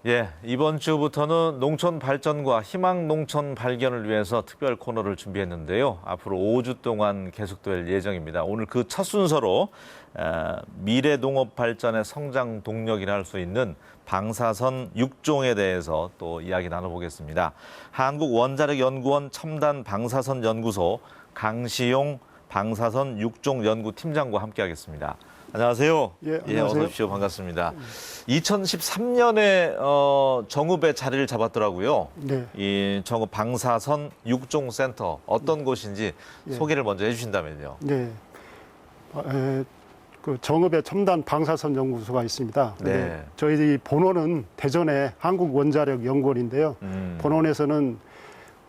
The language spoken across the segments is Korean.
예, 이번 주부터는 농촌 발전과 희망 농촌 발견을 위해서 특별 코너를 준비했는데요. 앞으로 5주 동안 계속될 예정입니다. 오늘 그 첫 순서로 미래 농업 발전의 성장 동력이라 할 수 있는 방사선 6종에 대해서 또 이야기 나눠보겠습니다. 한국원자력연구원 첨단 방사선 연구소 강시용 방사선 6종 연구팀장과 함께하겠습니다. 안녕하세요. 예, 안녕하세요. 어서 오십시오. 반갑습니다. 2013년에 정읍에 자리를 잡았더라고요. 네. 이 정읍 방사선 6종 센터 어떤 곳인지 예. 소개를 먼저 해주신다면요. 네. 그 정읍에 첨단 방사선 연구소가 있습니다. 네. 저희 본원은 대전의 한국원자력연구원인데요. 본원에서는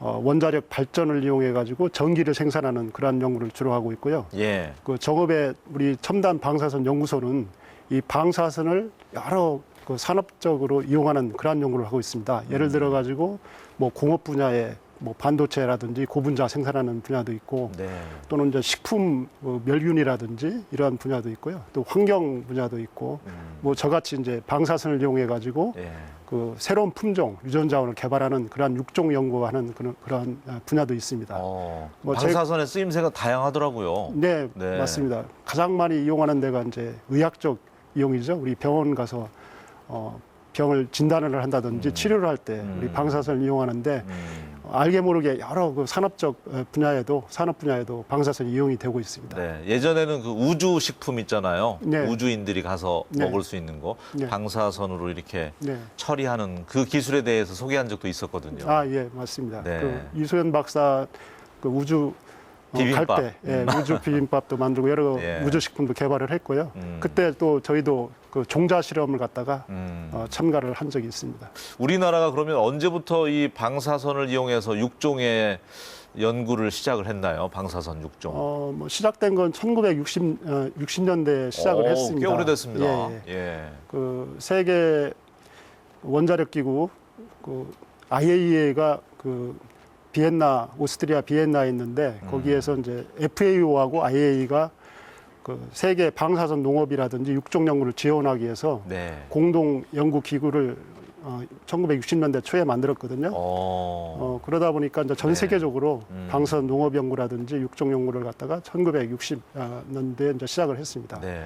원자력 발전을 이용해 가지고 전기를 생산하는 그러한 연구를 주로 하고 있고요. 예. 그 정읍의 우리 첨단 방사선 연구소는 이 방사선을 여러 그 산업적으로 이용하는 그러한 연구를 하고 있습니다. 예를 들어 가지고 뭐 공업 분야에 뭐 반도체라든지 고분자 생산하는 분야도 있고, 네. 또는 이제 식품 멸균이라든지 이러한 분야도 있고요. 또 환경 분야도 있고, 뭐 저같이 이제 방사선을 이용해 가지고 예. 그 새로운 품종 유전자원을 개발하는 그러한 육종 연구하는 그러한 분야도 있습니다. 뭐 방사선의 쓰임새가 다양하더라고요. 네, 네. 맞습니다. 가장 많이 이용하는 데가 이제 의학적 이용이죠. 우리 병원 가서 병을 진단을 한다든지 치료를 할 때 우리 방사선을 이용하는데 알게 모르게 여러 그 산업 분야에도 방사선이 이용이 되고 있습니다. 네. 예전에는 그 우주 식품 있잖아요. 네. 우주인들이 가서 네. 먹을 수 있는 거 네. 방사선으로 이렇게 네. 처리하는 그 기술에 대해서 소개한 적도 있었거든요. 아, 예, 맞습니다. 네. 그 이소연 박사 그 우주 갈 비빔밥. 때 우주 비빔밥도 만들고 여러 예. 우주 식품도 개발을 했고요. 그때 또 저희도 그 종자 실험을 갖다가 참가를 한 적이 있습니다. 우리나라가 그러면 언제부터 이 방사선을 이용해서 6종의 연구를 시작을 했나요? 방사선 6종. 뭐 시작된 건 1960년대에 시작을 했습니다. 꽤 오래됐습니다. 예, 예. 예. 그 세계 원자력 기구 그 IAEA가 그 오스트리아 비엔나에 있는데 거기에서 이제 FAO하고 IAEA가 그 세계 방사선 농업이라든지 육종 연구를 지원하기 위해서 네. 공동 연구 기구를 1960년대 초에 만들었거든요. 그러다 보니까 이제 전 네. 세계적으로 방사선 농업 연구라든지 육종 연구를 갖다가 1960년대에 이제 시작을 했습니다. 네.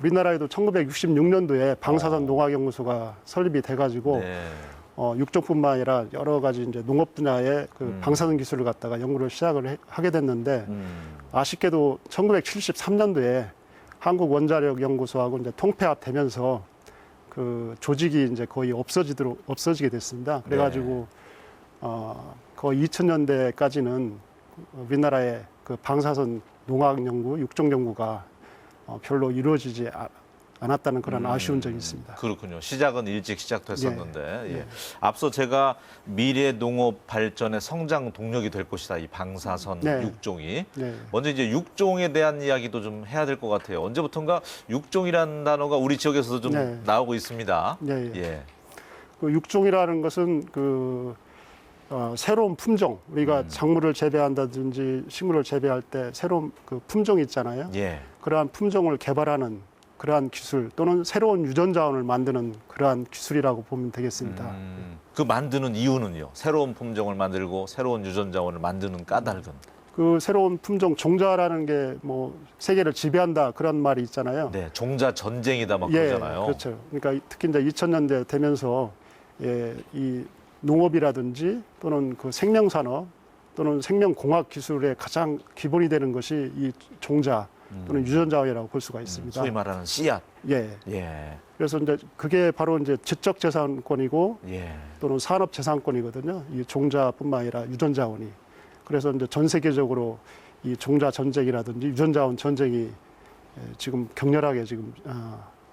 우리나라에도 1966년도에 방사선 농학연구소가 설립이 돼가지고 네. 육종뿐만 아니라 여러 가지 이제 농업 분야의 그 방사선 기술을 갖다가 연구를 시작을 하게 됐는데 아쉽게도 1973년도에 한국원자력연구소하고 이제 통폐합되면서 그 조직이 이제 거의 없어지게 됐습니다. 그래가지고 거의 2000년대까지는 우리나라의 그 방사선 농학 연구, 육종 연구가 별로 이루어지지 않았다는 그런 아쉬운 점이 있습니다. 그렇군요. 시작은 일찍 시작됐었는데 예. 예. 앞서 제가 미래 농업 발전의 성장 동력이 될 것이다. 이 방사선 네. 6종이. 네. 먼저 이제 6종에 대한 이야기도 좀 해야 될 것 같아요. 언제부턴가 6종이라는 단어가 우리 지역에서도 좀 네. 나오고 있습니다. 예, 예. 예. 그 육종이라는 것은 그 새로운 품종, 우리가 작물을 재배한다든지 식물을 재배할 때 새로운 그 품종이 있잖아요. 예. 그러한 품종을 개발하는 그러한 기술 또는 새로운 유전자원을 만드는 그러한 기술이라고 보면 되겠습니다. 그 만드는 이유는요? 새로운 품종을 만들고 새로운 유전자원을 만드는 까닭은? 그 새로운 품종 종자라는 게 뭐 세계를 지배한다 그런 말이 있잖아요. 네, 종자 전쟁이다 막 예, 그러잖아요. 그렇죠. 그러니까 특히 이제 2000년대 되면서 이 농업이라든지 또는 그 생명산업 또는 생명공학 기술의 가장 기본이 되는 것이 이 종자 또는 유전자원이라고 볼 수가 있습니다. 소위 말하는 씨앗. 예. 예. 그래서 이제 그게 바로 이제 지적 재산권이고 예. 또는 산업 재산권이거든요. 이 종자뿐만 아니라 유전자원이. 그래서 이제 전 세계적으로 이 종자 전쟁이라든지 유전자원 전쟁이 지금 격렬하게 지금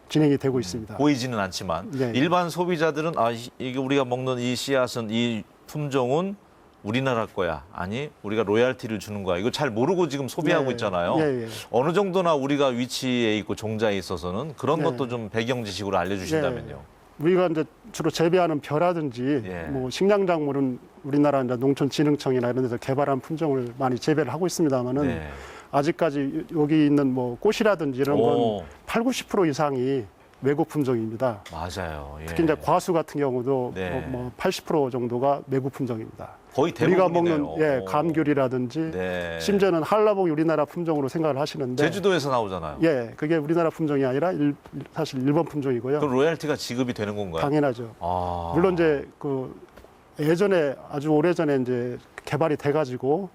진행이 되고 있습니다. 보이지는 않지만 네. 일반 소비자들은 이게 우리가 먹는 이 씨앗은 이 품종은 우리나라 거야. 아니 우리가 로얄티를 주는 거야. 이거 잘 모르고 지금 소비하고 네. 있잖아요. 예, 예. 어느 정도나 우리가 위치에 있고 종자에 있어서는 그런 네. 것도 좀 배경 지식으로 알려주신다면요. 우리가 이제 주로 재배하는 벼라든지 예. 뭐 식량작물은 우리나라 이제 농촌진흥청이나 이런 데서 개발한 품종을 많이 재배를 하고 있습니다만은 네. 아직까지 여기 있는 뭐 꽃이라든지 이런 건 80, 90% 이상이 외국 품종입니다. 맞아요. 예. 특히 이제 과수 같은 경우도 네. 뭐 80% 정도가 외국 품종입니다. 거의 우리가 대부분이네요. 먹는 감귤이라든지 네. 심지어는 한라봉이 우리나라 품종으로 생각을 하시는데 제주도에서 나오잖아요. 예, 그게 우리나라 품종이 아니라 사실 일본 품종이고요. 그럼 로열티가 지급이 되는 건가요? 당연하죠. 아. 물론 이제 그 예전에 아주 오래전에 이제 개발이 돼가지고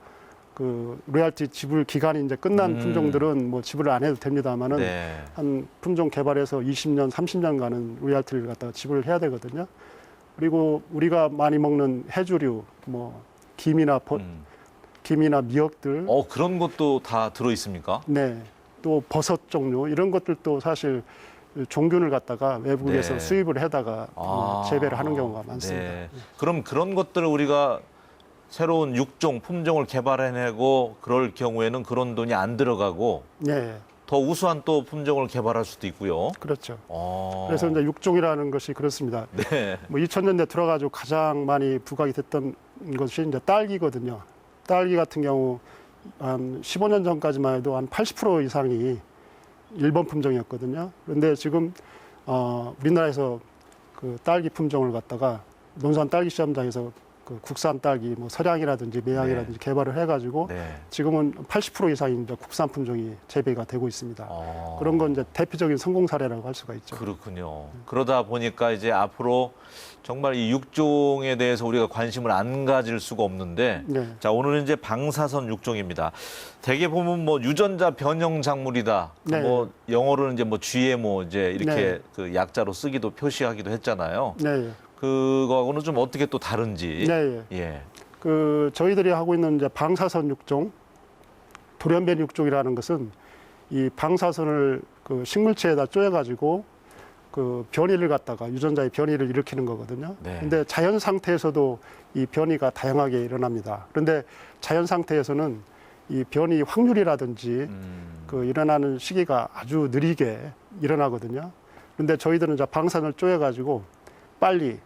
그 로얄티 지불 기간이 이제 끝난 품종들은 뭐 지불을 안 해도 됩니다만은 네. 한 품종 개발해서 20년, 30년간은 로얄티를 갖다가 지불을 해야 되거든요. 그리고 우리가 많이 먹는 해조류, 뭐 김이나 김이나 미역들, 그런 것도 다 들어 있습니까? 네, 또 버섯 종류 이런 것들도 사실 종균을 갖다가 외국에서 네. 수입을 해다가 재배를 하는 경우가 많습니다. 네. 그럼 그런 것들을 우리가 새로운 육종, 품종을 개발해내고 그럴 경우에는 그런 돈이 안 들어가고 네, 더 우수한 또 품종을 개발할 수도 있고요. 그렇죠. 아. 그래서 이제 육종이라는 것이 그렇습니다. 네. 뭐 2000년대 들어가지고 가장 많이 부각이 됐던 것이 이제 딸기거든요. 딸기 같은 경우 한 15년 전까지만 해도 한 80% 이상이 일본 품종이었거든요. 그런데 지금 우리나라에서 그 딸기 품종을 갖다가 논산 딸기 시험장에서 그 국산 딸기, 뭐 서량이라든지 매양이라든지 개발을 해가지고 네. 지금은 80% 이상이 이제 국산 품종이 재배가 되고 있습니다. 아. 그런 건 이제 대표적인 성공 사례라고 할 수가 있죠. 그렇군요. 그러다 보니까 이제 앞으로 정말 이 육종에 대해서 우리가 관심을 안 가질 수가 없는데, 네. 자, 오늘은 이제 방사선 육종입니다. 대개 보면 뭐 유전자 변형 작물이다. 네. 뭐 영어로는 이제 뭐 GMO 이제 이렇게 네. 그 약자로 쓰기도 표시하기도 했잖아요. 네. 그거하고는 좀 어떻게 또 다른지. 네. 예. 그 저희들이 하고 있는 이제 방사선 육종, 돌연변 육종이라는 것은 이 방사선을 그 식물체에다 쪼여가지고 그 변이를 갖다가 유전자의 변이를 일으키는 거거든요. 네. 근데 자연 상태에서도 이 변이가 다양하게 일어납니다. 그런데 자연 상태에서는 이 변이 확률이라든지 그 일어나는 시기가 아주 느리게 일어나거든요. 그런데 저희들은 이제 방사선을 쪼여가지고 빨리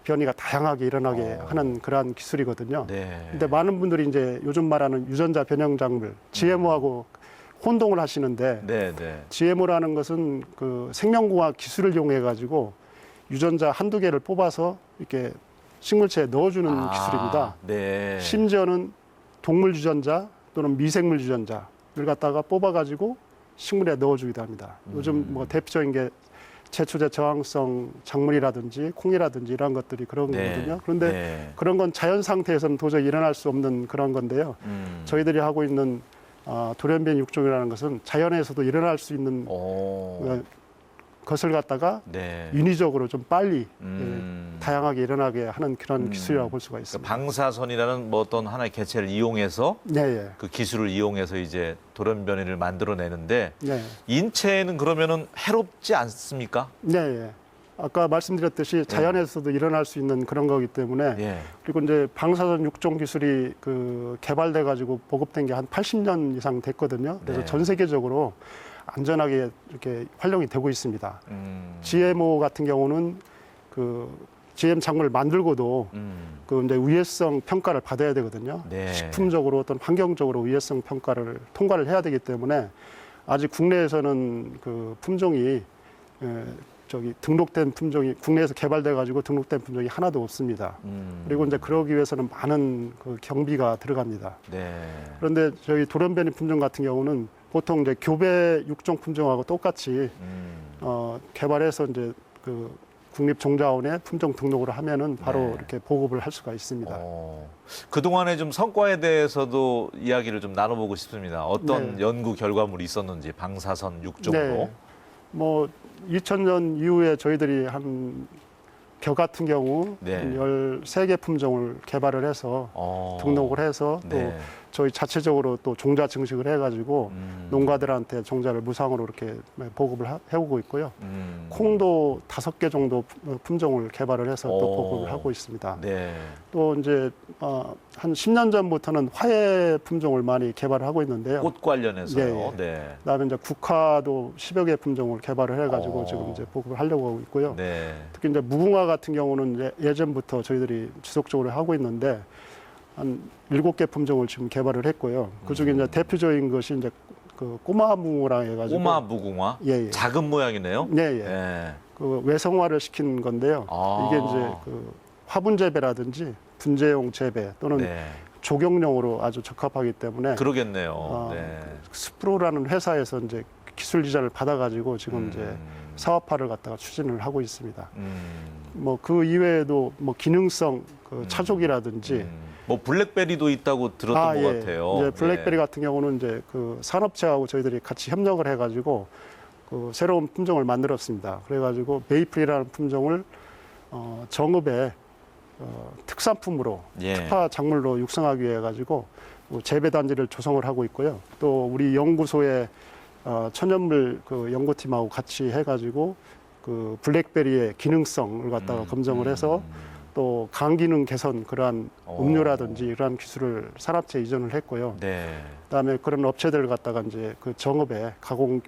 변이가 다양하게 일어나게 하는 그러한 기술이거든요. 네. 근데 많은 분들이 이제 요즘 말하는 유전자 변형 작물, GMO하고 혼동을 하시는데 네, 네. GMO라는 것은 그 생명공학 기술을 이용해 가지고 유전자 한두 개를 뽑아서 이렇게 식물체에 넣어주는 기술입니다. 네. 심지어는 동물 유전자 또는 미생물 유전자를 갖다가 뽑아 가지고 식물에 넣어주기도 합니다. 요즘 뭐 대표적인 게 제초제 저항성 작물이라든지 콩이라든지 이런 것들이 그런 네. 거거든요. 그런데 네. 그런 건 자연 상태에서는 도저히 일어날 수 없는 그런 건데요. 저희들이 하고 있는 돌연변이 육종이라는 것은 자연에서도 일어날 수 있는 것을 갖다가 네. 인위적으로 좀 빨리 음. 다양하게 일어나게 하는 그런 기술이라고 볼 수가 있습니다. 방사선이라는 뭐 어떤 하나의 개체를 이용해서 네, 예. 그 기술을 이용해서 이제 돌연변이를 만들어내는데 네, 인체에는 그러면은 해롭지 않습니까? 네, 예. 아까 말씀드렸듯이 자연에서도 일어날 수 있는 그런 거기 때문에 예. 그리고 이제 방사선 육종 기술이 그 개발돼 가지고 보급된 게 한 80년 이상 됐거든요. 그래서 네. 전 세계적으로 안전하게 이렇게 활용이 되고 있습니다. GMO 같은 경우는 그 GM 작물을 만들고도 그 이제 위해성 평가를 받아야 되거든요. 네. 식품적으로 또는 환경적으로 위해성 평가를 통과를 해야 되기 때문에 아직 국내에서는 그 품종이 등록된 품종이 국내에서 개발돼 가지고 등록된 품종이 하나도 없습니다. 그리고 이제 그러기 위해서는 많은 그 경비가 들어갑니다. 네. 그런데 저희 돌연변이 품종 같은 경우는 보통 이제 교배 육종 품종하고 똑같이 개발해서 이제 그 국립종자원에 품종 등록을 하면은 바로 네. 이렇게 보급을 할 수가 있습니다. 그동안의 좀 성과에 대해서도 이야기를 좀 나눠보고 싶습니다. 어떤 네. 연구 결과물이 있었는지 방사선 육종으로. 네. 뭐 2000년 이후에 저희들이 벼 같은 경우 네. 한 13개 품종을 개발을 해서 등록을 해서 또 네. 저희 자체적으로 또 종자 증식을 해가지고 농가들한테 종자를 무상으로 이렇게 보급을 해오고 있고요. 콩도 5개 정도 품종을 개발을 해서 또 보급을 하고 있습니다. 네. 또 이제 한 10년 전부터는 화훼 품종을 많이 개발을 하고 있는데요. 꽃 관련해서요. 예, 예. 네. 그다음에 이제 국화도 10여 개 품종을 개발을 해가지고 지금 이제 보급을 하려고 하고 있고요. 네. 특히 이제 무궁화 같은 경우는 이제 예전부터 저희들이 지속적으로 하고 있는데 한 7개 품종을 지금 개발을 했고요. 그 중에 이제 대표적인 것이 이제 그 꼬마 무궁화라 해가지고 꼬마 무궁화? 예, 예. 작은 모양이네요. 네, 예. 예. 그 외성화를 시킨 건데요. 아. 이게 이제 그 화분 재배라든지 분재용 재배 또는 네. 조경용으로 아주 적합하기 때문에 그러겠네요. 네. 스프로라는 회사에서 이제 기술 지자를 받아가지고 지금 이제 사업화를 갖다가 추진을 하고 있습니다. 뭐 그 이외에도 뭐 기능성 그 차족이라든지 뭐 블랙베리도 있다고 들었던 것 같아요. 이제 블랙베리 예. 같은 경우는 이제 그 산업체하고 저희들이 같이 협력을 해가지고 그 새로운 품종을 만들었습니다. 그래가지고 메이플이라는 품종을 정읍에 특산품으로 예. 특화 작물로 육성하기 위해 가지고 뭐 재배 단지를 조성을 하고 있고요. 또 우리 연구소의 천연물 그 연구팀하고 같이 해가지고 그 블랙베리의 기능성을 갖다가 검증을 해서 또 강기능 개선 그러한 음료라든지 이러한 기술을 산업체에 이전을 했고요. 네. 그다음에 그런 업체들을 갖다가 이제 그 정읍의 가공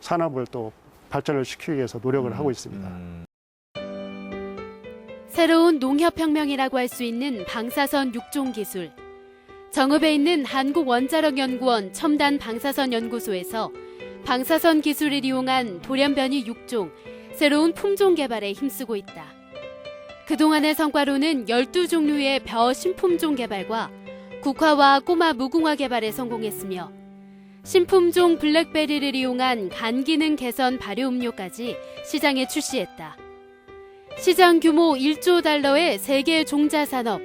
산업을 또 발전을 시키기 위해서 노력을 하고 있습니다. 새로운 농협혁명이라고 할 수 있는 방사선 육종 기술. 정읍에 있는 한국원자력연구원 첨단 방사선 연구소에서 방사선 기술을 이용한 돌연변이 육종, 새로운 품종 개발에 힘쓰고 있다. 그동안의 성과로는 12종류의 벼 신품종 개발과 국화와 꼬마 무궁화 개발에 성공했으며 신품종 블랙베리를 이용한 간기능 개선 발효 음료까지 시장에 출시했다. 시장 규모 1조 달러의 세계 종자 산업,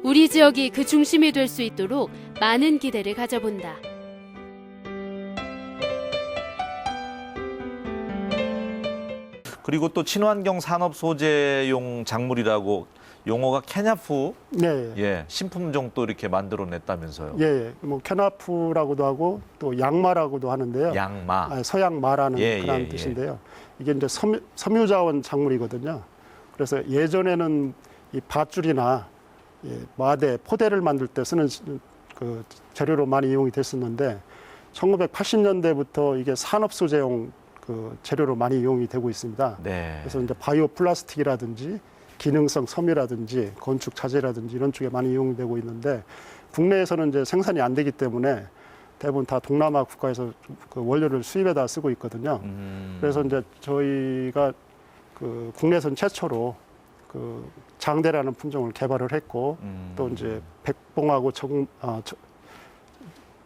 우리 지역이 그 중심이 될 수 있도록 많은 기대를 가져본다. 그리고 또 친환경 산업 소재용 작물이라고 용어가 캐냐프, 네, 예, 신품종 또 이렇게 만들어냈다면서요. 예, 뭐 캐나프라고도 하고 또 양마라고도 하는데요. 양마. 서양마라는 예, 그런 예, 뜻인데요. 이게 이제 섬유자원 작물이거든요. 그래서 예전에는 이 밧줄이나 마대, 포대를 만들 때 쓰는 그 재료로 많이 이용이 됐었는데 1980년대부터 이게 산업 소재용 그 재료로 많이 이용이 되고 있습니다. 네. 그래서 이제 바이오 플라스틱이라든지 기능성 섬유라든지 건축 자재라든지 이런 쪽에 많이 이용되고 있는데 국내에서는 이제 생산이 안 되기 때문에 대부분 다 동남아 국가에서 그 원료를 수입에다 쓰고 있거든요. 그래서 이제 저희가 그 국내선 최초로 그 장대라는 품종을 개발을 했고 또 이제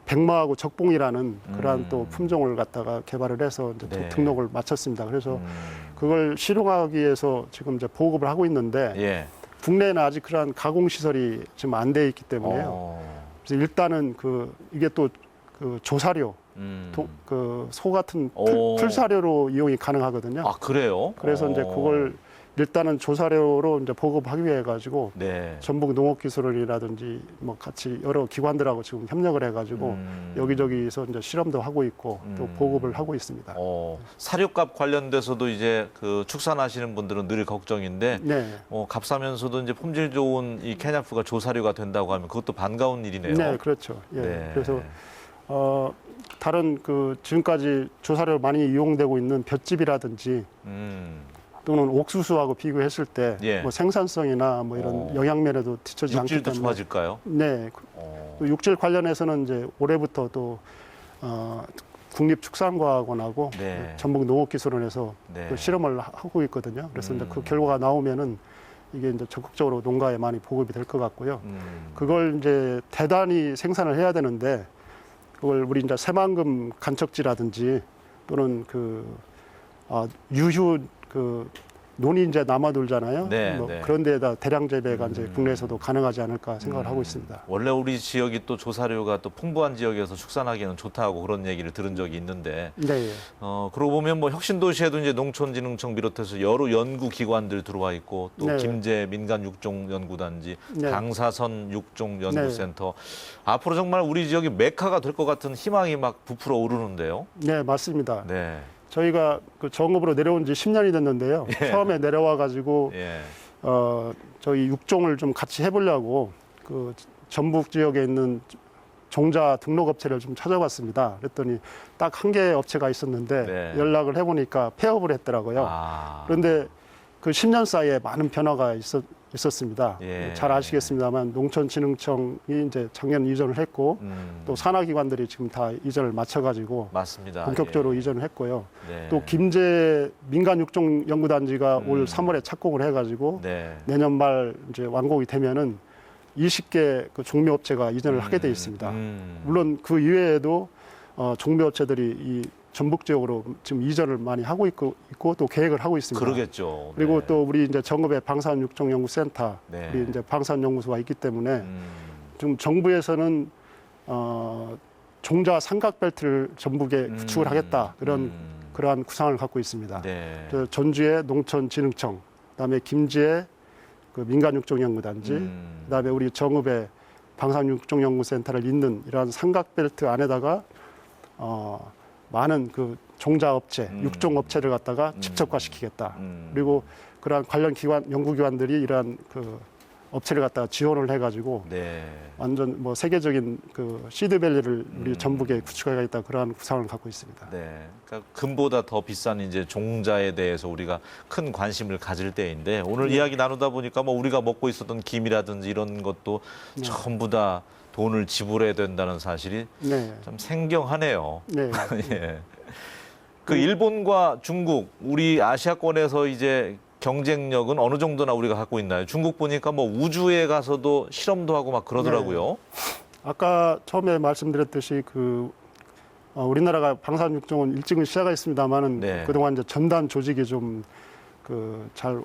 백마하고 적봉이라는 그러한 또 품종을 갖다가 개발을 해서 이제 네. 등록을 마쳤습니다. 그래서 그걸 실용하기 위해서 지금 이제 보급을 하고 있는데 예. 국내에는 아직 그러한 가공 시설이 지금 안 돼 있기 때문에요. 그래서 일단은 이게 또 그 조사료, 그 소 같은 풀사료로 이용이 가능하거든요. 아, 그래요? 그래서 이제 그걸 일단은 조사료로 이제 보급하기 위해 가지고 네. 전북 농업기술원이라든지 뭐 같이 여러 기관들하고 지금 협력을 해가지고 여기저기서 이제 실험도 하고 있고 또 보급을 하고 있습니다. 사료값 관련돼서도 이제 그 축산하시는 분들은 늘 걱정인데 네. 값싸면서도 이제 품질 좋은 이 캐냐프가 조사료가 된다고 하면 그것도 반가운 일이네요. 네, 그렇죠. 예. 네. 그래서 다른 그 지금까지 조사료 많이 이용되고 있는 볏짚이라든지 또는 옥수수하고 비교했을 때 예. 뭐 생산성이나 뭐 이런 영양면에도 뒤처지지 않기 육질도 때문에 좋아질까요? 네. 또 육질 관련해서는 이제 올해부터 또 국립축산과학원하고 네. 전북 농업기술원에서 네. 그 실험을 하고 있거든요. 그래서 이제 그 결과가 나오면은 이게 이제 적극적으로 농가에 많이 보급이 될 것 같고요. 그걸 이제 대단히 생산을 해야 되는데 그걸 우리 이제 새만금 간척지라든지 또는 유휴 논이 이제 남아돌잖아요. 네, 뭐 네. 그런 데에다 대량 재배가 이제 국내에서도 가능하지 않을까 생각을 하고 있습니다. 원래 우리 지역이 또 조사료가 또 풍부한 지역에서 축산하기에는 좋다고 그런 얘기를 들은 적이 있는데 네. 그러고 보면 뭐 혁신도시에도 이제 농촌진흥청 비롯해서 여러 연구기관들 들어와 있고 또 네. 김제 민간육종연구단지, 네. 방사선 육종연구센터 앞으로 정말 우리 지역이 메카가 될 것 같은 희망이 막 부풀어 오르는데요. 네, 맞습니다. 네. 저희가 그 정읍으로 내려온 지 10년이 됐는데요. 처음에 내려와 가지고 예. 저희 육종을 좀 같이 해보려고 그 전북 지역에 있는 종자 등록업체를 좀 찾아봤습니다. 그랬더니 딱 한 개 업체가 있었는데 네. 연락을 해보니까 폐업을 했더라고요. 아. 그런데 그 10년 사이에 많은 변화가 있었습니다. 예. 잘 아시겠습니다만 농촌진흥청이 이제 작년 이전을 했고 또 산하기관들이 지금 다 이전을 마쳐가지고 맞습니다. 본격적으로 예. 이전을 했고요. 네. 또 김제 민간육종연구단지가 올 3월에 착공을 해가지고 네. 내년 말 이제 완공이 되면은 20개 그 종묘업체가 이전을 하게 돼 있습니다. 물론 그 이외에도 종묘업체들이 이 전북 지역으로 지금 이전을 많이 하고 있고 또 계획을 하고 있습니다. 그러겠죠. 그리고 네. 또 우리 이제 정읍에 방산육종연구센터, 네. 우리 이제 방산연구소가 있기 때문에 지금 정부에서는 종자 삼각벨트를 전북에 구축을 하겠다 그러한 구상을 갖고 있습니다. 네. 그래서 전주의 농촌진흥청, 그다음에 김제의 그 민간육종연구단지, 그다음에 우리 정읍의 방산육종연구센터를 잇는 이러한 삼각벨트 안에다가 많은 그 종자업체, 육종업체를 갖다가 집적화시키겠다. 그리고 그러한 관련 기관, 연구기관들이 이러한 그 업체를 갖다가 지원을 해가지고 네. 완전 뭐 세계적인 그 시드밸리를 우리 전북에 구축하겠다 그러한 구상을 갖고 있습니다. 네. 그러니까 금보다 더 비싼 이제 종자에 대해서 우리가 큰 관심을 가질 때인데 오늘 이야기 나누다 보니까 뭐 우리가 먹고 있었던 김이라든지 이런 것도 전부 다 돈을 지불해야 된다는 사실이 네. 참 생경하네요. 네. 예. 그 일본과 중국, 우리 아시아권에서 이제 경쟁력은 어느 정도나 우리가 갖고 있나요? 중국 보니까 뭐 우주에 가서도 실험도 하고 막 그러더라고요. 아까 처음에 말씀드렸듯이 그 우리나라가 방산육종은 일찍은 시작했습니다만은 네. 그동안 이제 전단 조직이 좀 그 잘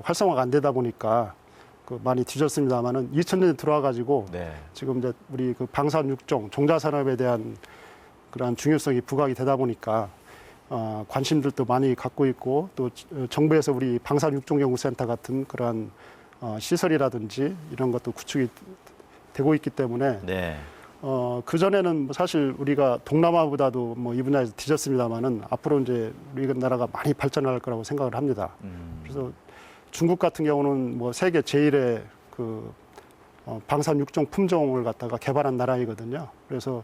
활성화가 안 되다 보니까 그 많이 뒤졌습니다만은 2000년에 들어와 가지고 네. 지금 이제 우리 그 방산육종 종자 산업에 대한 그러한 중요성이 부각이 되다 보니까 관심들도 많이 갖고 있고 또 정부에서 우리 방산육종연구센터 같은 그러한 시설이라든지 이런 것도 구축이 되고 있기 때문에 네. 그전에는 뭐 사실 우리가 동남아보다도 뭐 이 분야에서 뒤졌습니다만은 앞으로 이제 우리나라가 많이 발전할 거라고 생각을 합니다. 그래서 중국 같은 경우는 뭐 세계 제1의 그 방산육종 품종을 갖다가 개발한 나라이거든요. 그래서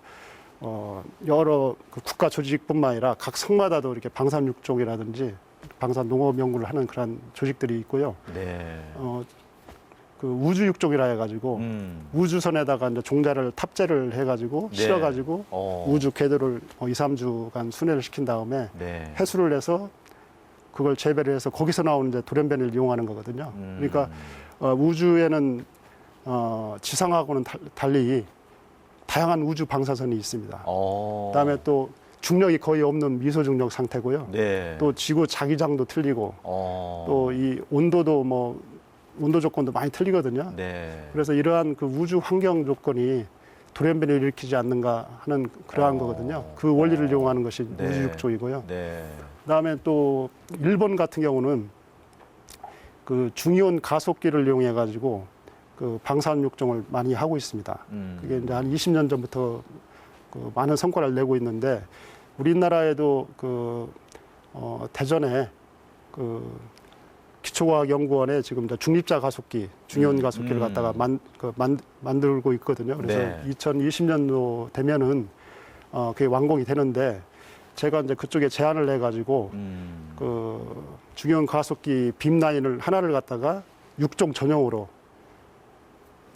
여러 그 국가 조직뿐만 아니라 각 성마다도 이렇게 방산육종이라든지 방산 농업 연구를 하는 그런 조직들이 있고요. 네. 그 우주육종이라 해가지고 우주선에다가 이제 종자를 탑재를 해가지고 네. 실어가지고 우주 궤도를 2, 3주간 순회를 시킨 다음에 네. 해수를 해서 그걸 재배를 해서 거기서 나오는 이제 돌연변이를 이용하는 거거든요. 그러니까 우주에는 지상하고는 달리 다양한 우주 방사선이 있습니다. 그다음에 또 중력이 거의 없는 미소중력 상태고요. 네. 또 지구 자기장도 틀리고 또 이 온도도 뭐 온도 조건도 많이 틀리거든요. 네. 그래서 이러한 그 우주 환경 조건이 돌연변이를 일으키지 않는가 하는 그러한 거거든요. 그 원리를 이용하는 것이 네. 우주육종이고요. 네. 그다음에 또 일본 같은 경우는 그 중이온 가속기를 이용해 가지고 그 방산육종을 많이 하고 있습니다. 그게 이제 한 20년 전부터 그 많은 성과를 내고 있는데 우리나라에도 그 대전에 그 기초과학연구원에 지금 이제 중립자 가속기, 중이온 가속기를 갖다가 만들고 있거든요. 그래서 네. 2020년도 되면은 그게 완공이 되는데 제가 이제 그쪽에 제안을 해가지고 그 중이온 가속기 빔 라인을 하나를 갖다가 육종 전용으로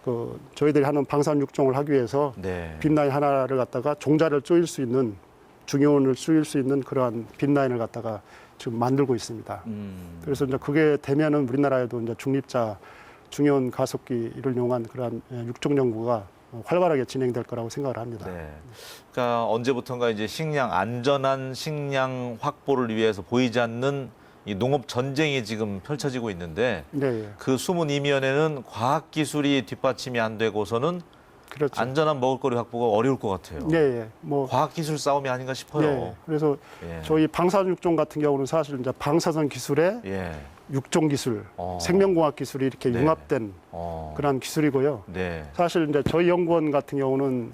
그 저희들이 하는 방산육종을 하기 위해서 네. 빔 라인 하나를 갖다가 종자를 쪼일 수 있는 중이온을 쪼일 수 있는 그러한 빔 라인을 갖다가 지금 만들고 있습니다. 그래서 이제 그게 되면은 우리나라에도 이제 중립자 중이온 가속기를 이용한 그러한 육종 연구가 활발하게 진행될 거라고 생각을 합니다. 네. 그러니까 언제부턴가 이제 안전한 식량 확보를 위해서 보이지 않는 이 농업 전쟁이 지금 펼쳐지고 있는데 네, 그 숨은 이면에는 과학 기술이 뒷받침이 안 되고서는 그렇죠. 안전한 먹을거리 확보가 어려울 것 같아요. 네, 뭐 과학 기술 싸움이 아닌가 싶어요. 네, 그래서 예. 저희 방사육종 같은 경우는 사실 이제 방사선 기술에 예. 육종 기술, 생명공학 기술이 이렇게 네. 융합된 그런 기술이고요. 네. 사실 이제 저희 연구원 같은 경우는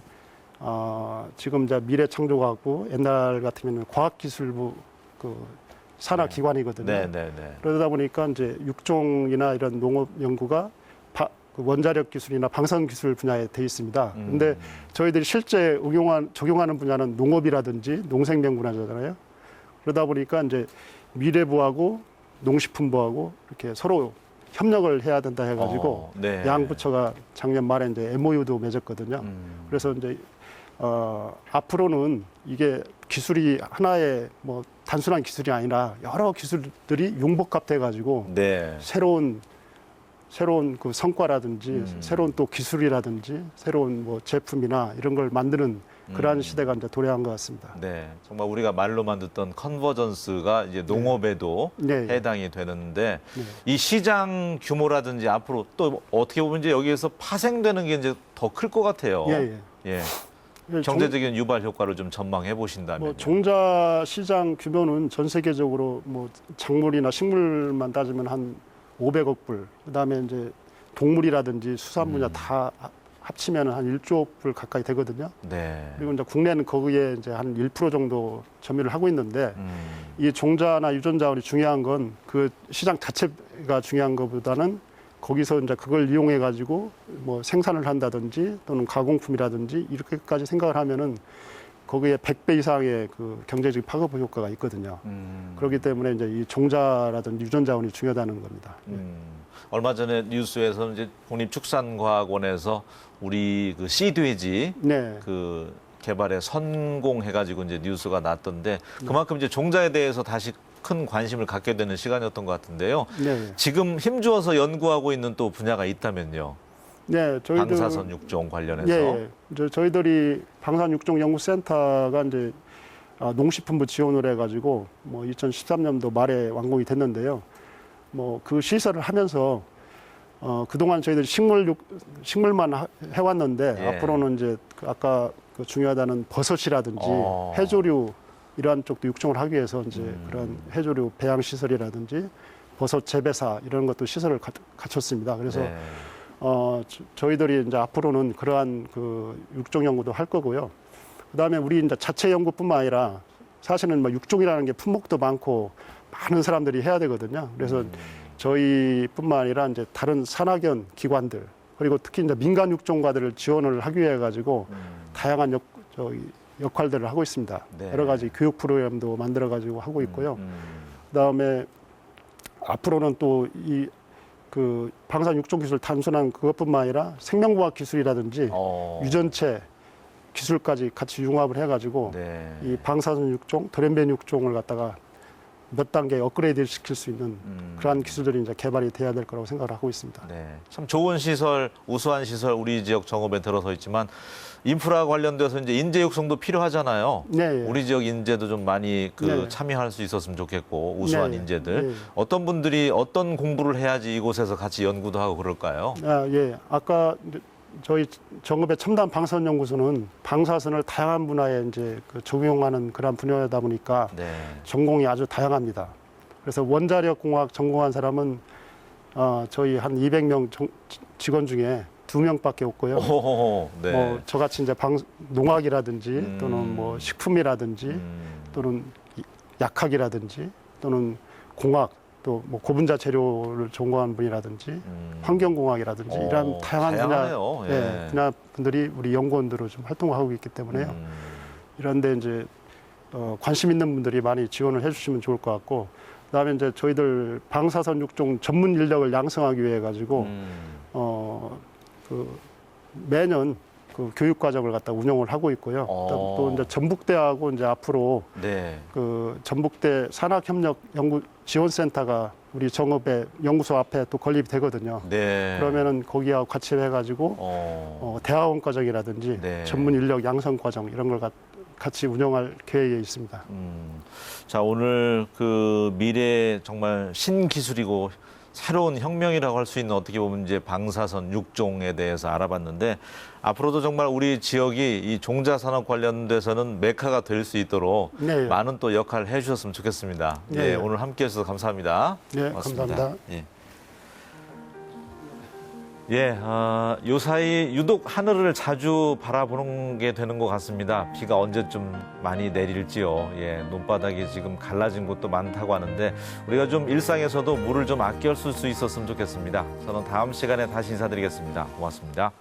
지금 이제 미래창조과학부 옛날 같으면 과학기술부 그 산하 기관이거든요. 네, 네, 네. 그러다 보니까 이제 육종이나 이런 농업 연구가 그 원자력 기술이나 방사선 기술 분야에 돼 있습니다. 근데 저희들이 실제 적용하는 분야는 농업이라든지 농생명 분야잖아요. 그러다 보니까 이제 미래부하고 농식품부하고 이렇게 서로 협력을 해야 된다 해가지고 네. 양 부처가 작년 말에 이제 MOU도 맺었거든요. 그래서 이제 앞으로는 이게 기술이 하나의 뭐 단순한 기술이 아니라 여러 기술들이 융복합돼가지고 네. 새로운 그 성과라든지 새로운 또 기술이라든지 새로운 뭐 제품이나 이런 걸 만드는 그러한 시대가 이제 도래한 것 같습니다. 네, 정말 우리가 말로만 듣던 컨버전스가 이제 농업에도 네. 해당이 되는데 네. 이 시장 규모라든지 앞으로 또 어떻게 보면 이제 여기에서 파생되는 게 이제 더 클 것 같아요. 예, 예. 예. 경제적인 유발 효과를 좀 전망해 보신다면. 뭐 종자 시장 규모는 전 세계적으로 뭐 작물이나 식물만 따지면 한 500억 불. 그다음에 이제 동물이라든지 수산 분야 다 합치면 한 1조 불 가까이 되거든요. 네. 그리고 이제 국내는 거기에 이제 한 1% 정도 점유를 하고 있는데 이 종자나 유전 자원이 중요한 건 그 시장 자체가 중요한 것보다는 거기서 이제 그걸 이용해 가지고 뭐 생산을 한다든지 또는 가공품이라든지 이렇게까지 생각을 하면은 거기에 100배 이상의 그 경제적 파급 효과가 있거든요. 그렇기 때문에 이제 이 종자라든지 유전 자원이 중요하다는 겁니다. 얼마 전에 뉴스에서 이제 국립축산과학원에서 우리 그 씨돼지 네. 그 개발에 성공해가지고 이제 뉴스가 났던데 그만큼 이제 종자에 대해서 다시 큰 관심을 갖게 되는 시간이었던 것 같은데요. 네. 지금 힘주어서 연구하고 있는 또 분야가 있다면요. 네, 저희들 방사선 육종 관련해서. 예, 이제 저희들이 방사선육종연구센터가 이제 농식품부 지원을 해가지고 뭐 2013년도 말에 완공이 됐는데요. 뭐 그 시설을 하면서 그동안 저희들이 식물만 해왔는데 예. 앞으로는 이제 그 아까 그 중요하다는 버섯이라든지 해조류 이러한 쪽도 육종을 하기 위해서 이제 그런 해조류 배양 시설이라든지 버섯 재배사 이런 것도 시설을 갖췄습니다. 그래서 네. 저희들이 이제 앞으로는 그러한 그 육종 연구도 할 거고요. 그다음에 우리 이제 자체 연구뿐만 아니라 사실은 뭐 육종이라는 게 품목도 많고 많은 사람들이 해야 되거든요. 그래서 저희뿐만 아니라 이제 다른 산학연 기관들 그리고 특히 이제 민간 육종가들을 지원을 하기 위해 가지고 다양한 역할들을 하고 있습니다. 네. 여러 가지 교육 프로그램도 만들어 가지고 하고 있고요. 그다음에 앞으로는 또 이 그 방사선 육종 기술 단순한 그것뿐만 아니라 생명과학 기술이라든지 유전체 기술까지 같이 융합을 해가지고 네. 이 방사선 육종, 돌연변이 육종을 갖다가 몇 단계 업그레이드 시킬 수 있는 그러한 기술들이 이제 개발이 돼야 될 거라고 생각을 하고 있습니다. 네. 참 좋은 시설, 우수한 시설 우리 지역 정읍에 들어서 있지만 인프라 관련돼서 이제 인재 육성도 필요하잖아요. 네, 예. 우리 지역 인재도 좀 많이 네. 참여할 수 있었으면 좋겠고 우수한 네, 인재들 네. 어떤 분들이 어떤 공부를 해야지 이곳에서 같이 연구도 하고 그럴까요? 예. 아까 저희 정읍의 첨단 방사선 연구소는 방사선을 다양한 분야에 이제 그 적용하는 그런 분야다 보니까 네. 전공이 아주 다양합니다. 그래서 원자력 공학 전공한 사람은 저희 한 200명 직원 중에 2명밖에 없고요. 오호호, 네. 뭐 저같이 이제 농학이라든지 또는 뭐 식품이라든지 또는 약학이라든지 또는 공학 또 뭐 고분자 재료를 전공한 분이라든지 환경공학이라든지 이런 다양한 다양하네요. 분야, 예. 분야 분들이 우리 연구원들로 좀 활동하고 있기 때문에요. 이런데 이제 관심 있는 분들이 많이 지원을 해주시면 좋을 것 같고, 그다음에 이제 저희들 방사선 육종 전문 인력을 양성하기 위해 가지고 그 매년 그 교육 과정을 갖다 운영을 하고 있고요. 또 이제 전북대하고 이제 앞으로 네. 그 전북대 산학협력 연구 지원센터가 우리 정읍의 연구소 앞에 또 건립이 되거든요. 네. 그러면은 거기하고 같이 해가지고 대학원 과정이라든지 네. 전문 인력 양성 과정 이런 걸 같이 운영할 계획에 있습니다. 자, 오늘 그 미래 정말 신기술이고 새로운 혁명이라고 할 수 있는 어떻게 보면 이제 방사선 육종에 대해서 알아봤는데 앞으로도 정말 우리 지역이 이 종자 산업 관련돼서는 메카가 될 수 있도록 네. 많은 또 역할을 해주셨으면 좋겠습니다. 네. 예, 오늘 함께해 주셔서 감사합니다. 네, 고맙습니다. 감사합니다. 예. 예, 요사이 유독 하늘을 자주 바라보는 게 되는 것 같습니다. 비가 언제쯤 많이 내릴지요. 예, 논바닥이 지금 갈라진 곳도 많다고 하는데 우리가 좀 일상에서도 물을 좀 아껴 쓸 수 있었으면 좋겠습니다. 저는 다음 시간에 다시 인사드리겠습니다. 고맙습니다.